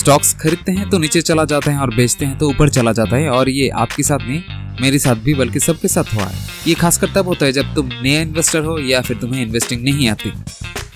Stocks खरीदते हैं तो नीचे चला जाता है और बेचते हैं तो ऊपर चला जाता है, और ये आपके साथ नहीं, मेरे साथ भी, बल्कि सबके साथ हुआ है। ये खासकर तब होता है जब तुम नया इन्वेस्टर हो या फिर तुम्हें इन्वेस्टिंग नहीं आती।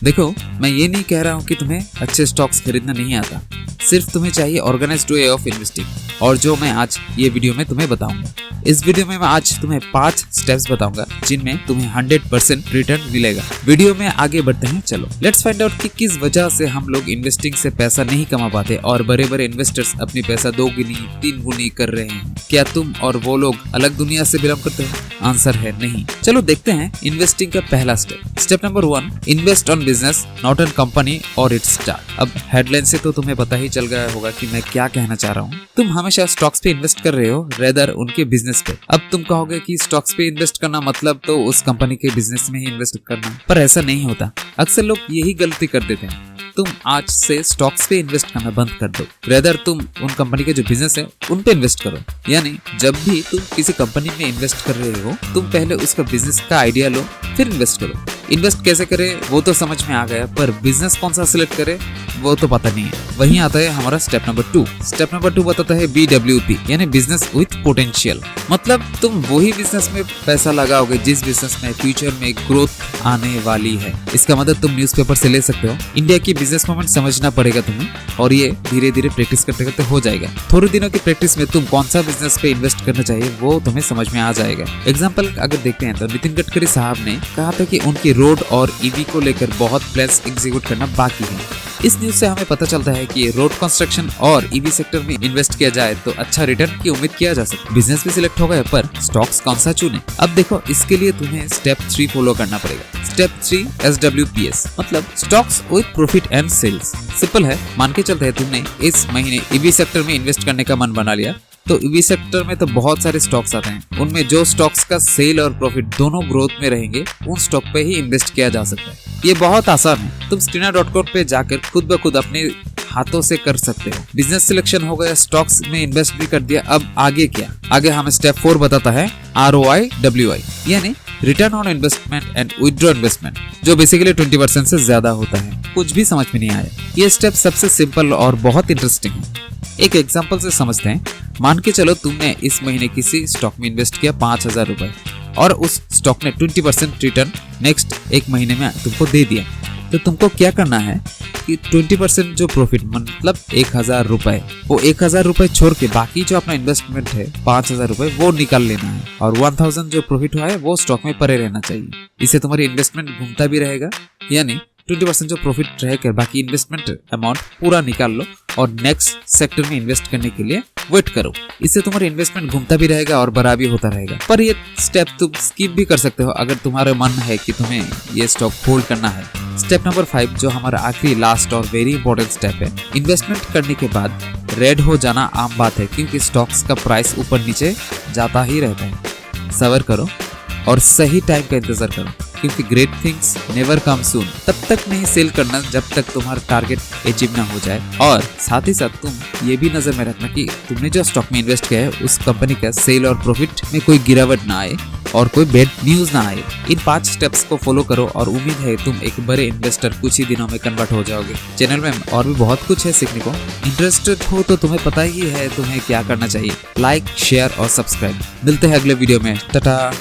देखो, मैं ये नहीं कह रहा हूँ कि तुम्हें अच्छे स्टॉक्स खरीदना नहीं आता, सिर्फ तुम्हें चाहिए ऑर्गेनाइज्ड वे ऑफ इन्वेस्टिंग, और जो मैं आज ये वीडियो में तुम्हें बताऊंगा। इस वीडियो में मैं आज तुम्हें 5 स्टेप्स बताऊंगा जिनमें तुम्हें 100% रिटर्न मिलेगा। वीडियो में आगे बढ़ते हैं, चलो लेट्स फाइंड आउट कि किस वजह से हम लोग इन्वेस्टिंग से पैसा नहीं कमा पाते और बड़े बड़े इन्वेस्टर्स अपनी पैसा 2 गुनी 3 गुनी कर रहे हैं। क्या तुम और वो लोग अलग दुनिया से बिलोंग करते हो? आंसर है नहीं। चलो देखते हैं इन्वेस्टिंग का पहला step. Step number 1, invest on business not on company और इट्स स्टार्ट। अब हेडलाइन से तो तुम्हें पता ही चल गया होगा कि मैं क्या कहना चाह रहा हूँ। तुम हमेशा स्टॉक्स पे इन्वेस्ट कर रहे हो रेदर उनके बिजनेस पे। अब तुम कहोगे कि स्टॉक्स पे इन्वेस्ट करना मतलब तो उस कंपनी के बिजनेस में ही इन्वेस्ट करना, पर ऐसा नहीं होता। अक्सर लोग यही गलती कर देते हैं। तुम आज से स्टॉक्स पे इन्वेस्ट करना बंद कर दो, रेदर तुम उन कंपनी के जो बिजनेस है उन पे इन्वेस्ट करो। यानी जब भी तुम किसी कंपनी में इन्वेस्ट कर रहे हो, तुम पहले उसका बिजनेस का आइडिया लो, फिर इन्वेस्ट करो। इन्वेस्ट कैसे करें वो तो समझ में आ गया, पर बिजनेस कौन सा सिलेक्ट करें वो तो पता नहीं है। वहीं आता है हमारा स्टेप नंबर 2। स्टेप नंबर 2 बताता है BWP, यानी बिजनेस विथ पोटेंशियल। मतलब तुम वही बिजनेस में पैसा लगाओगे जिस बिजनेस में फ्यूचर में ग्रोथ आने वाली है। इसका मतलब तुम न्यूज़पेपर से ले सकते हो। इंडिया की बिजनेस मोमेंट समझना पड़ेगा तुम्हें, और ये धीरे धीरे प्रैक्टिस करते करते हो जाएगा। थोड़े दिनों की प्रैक्टिस में तुम कौन सा बिजनेस पे इन्वेस्ट करना चाहिए वो तुम्हें समझ में आ जाएगा। एग्जाम्पल अगर देखते हैं तो नितिन गडकरी साहब ने कहा था कि उनकी रोड और ईवी को लेकर बहुत प्लान्स एग्जीक्यूट करना बाकी है। इस न्यूज से हमें पता चलता है कि रोड कंस्ट्रक्शन और ईवी सेक्टर में इन्वेस्ट किया जाए तो अच्छा रिटर्न की उम्मीद किया जा सकती है। बिजनेस भी सिलेक्ट हो गया, पर स्टॉक्स कौन सा चुने? अब देखो, इसके लिए तुम्हें स्टेप 3 फॉलो करना पड़ेगा। स्टेप 3 SWPS, मतलब stocks with profit and sales. Simple है, मान के चलते हैं तुमने इस महीने ईवी सेक्टर में इन्वेस्ट करने का मन बना लिया, तो ईवी सेक्टर में तो बहुत सारे स्टॉक्स आते हैं। उनमें जो स्टॉक्स का सेल और प्रॉफिट दोनों ग्रोथ में रहेंगे, उन स्टॉक पे ही इन्वेस्ट किया जा सकता है। ये बहुत आसान है, तुम Screener.com पे जाकर खुद ब खुद अपने हाथों से कर सकते हो। बिजनेस सिलेक्शन हो गया, स्टॉक्स में इन्वेस्ट भी कर दिया, अब आगे क्या? आगे हमें स्टेप 4 बताता है ROI, यानी return on investment and withdraw investment, जो बेसिकली 20% से ज्यादा होता है। कुछ भी समझ में नहीं आया। ये स्टेप सबसे सिंपल और बहुत इंटरेस्टिंग है। एक एग्जांपल से समझते हैं। मान के चलो तुमने इस महीने किसी स्टॉक में इन्वेस्ट किया 5000 रुपए, और उस स्टॉक ने 20% रिटर्न नेक्स्ट 1 महीने में तुमको दे दिया। तो तुमको क्या करना है कि 20% जो प्रॉफिट, मतलब 1000 रुपए, वो 1000 रुपए छोड़ के बाकी जो अपना इन्वेस्टमेंट है 5000 रुपए वो निकाल लेना है, और 1000 जो प्रॉफिट हुआ है वो स्टॉक में पड़े रहना चाहिए। इससे तुम्हारी इन्वेस्टमेंट घूमता भी रहेगा। यानी 20% जो प्रॉफिट रहकर बाकी इन्वेस्टमेंट अमाउंट पूरा निकाल लो और नेक्स्ट सेक्टर में इन्वेस्ट करने के लिए वेट करो। इससे तुम्हारा इन्वेस्टमेंट घूमता भी रहेगा और बड़ा भी होता रहेगा। पर ये स्टेप तुम स्किप भी कर सकते हो अगर तुम्हारा मन है कि तुम्हें ये स्टॉक होल्ड करना है। स्टेप नंबर 5, जो हमारा आखिरी लास्ट और वेरी इंपॉर्टेंट स्टेप है। इन्वेस्टमेंट करने के बाद रेड हो जाना आम बात है, क्योंकि स्टॉक्स का प्राइस ऊपर नीचे जाता ही रहता है। सब्र करो और सही टाइम का इंतजार करो, क्योंकि ग्रेट थिंग्स नेवर कम सून। तब तक नहीं सेल करना जब तक तुम्हारा टारगेट अचीव ना हो जाए। और साथ ही साथ तुम ये भी नजर में रखना कि तुमने जो स्टॉक में इन्वेस्ट किया है उस कंपनी का सेल और प्रॉफिट में कोई गिरावट ना आए और कोई बैड न्यूज ना आए। इन 5 स्टेप्स को फॉलो करो और उम्मीद है तुम एक बड़े इन्वेस्टर कुछ ही दिनों में कन्वर्ट हो जाओगे। चैनल में और भी बहुत कुछ है सीखने को। इंटरेस्टेड हो तो तुम्हें पता ही है तुम्हें क्या करना चाहिए। लाइक, शेयर और सब्सक्राइब। मिलते हैं अगले वीडियो में। टाटा।